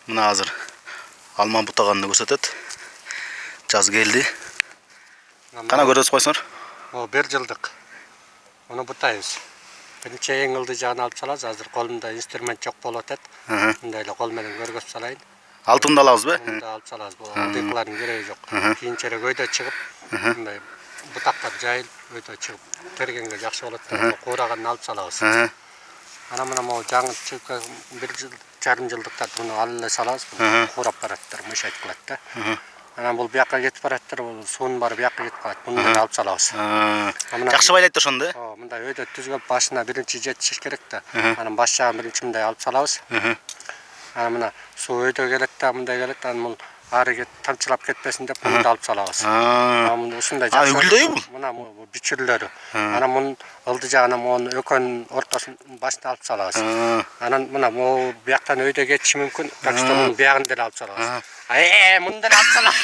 Мына азыр алма бутаганды көрсөтөт. Жаз келди. Кана көрөсүз койсоңор. О, 1 жылдык. Onu butayız. Birinci yengildi jağını alıp salaz. Hazır kolumda instrument çok bol ötet. Bundayla kol menen görgöp salayın. Altında alabızбы? Bunu da alıp salaz. Bu aldıkların gereği yok. Kiyinçerek öyde çıkıp, bunday butaklar jayılıp öyde çıkıp tergenge jakşı bolat. Koğraganını alıp salabız. Ana mına o жаңы çıkıp 1,5 жылдыкта bunu alıyla salabız. Koğrap barattır, müşahit kılattı. Ana bul buyakka ketip barattır, bul suun bar buyakka ketip kalat. Bunu da alıp salabız. Жакшы байлайт ошондо. Мындай өйдө түзгөп башына биринчи жетишиш керек да. Анан баш жагын биринчи мындай алып салабыз. Анан мына суу өйдө келет да, мындай келет. Анан бул ары тамчылап кетпесин деп муну да алып салабыз. Анан ушундай жакшы. Үгүлдөйбү бул? Мына бичүрлөрү. Анан мунун ылды жагына мунун экөөнүн ортосун башына алып салабыз. Анан мына могу бияктан өйдө кетиши мүмкүн. Так что мунун биягын деле алып салабыз. Муну деле алып салабыз.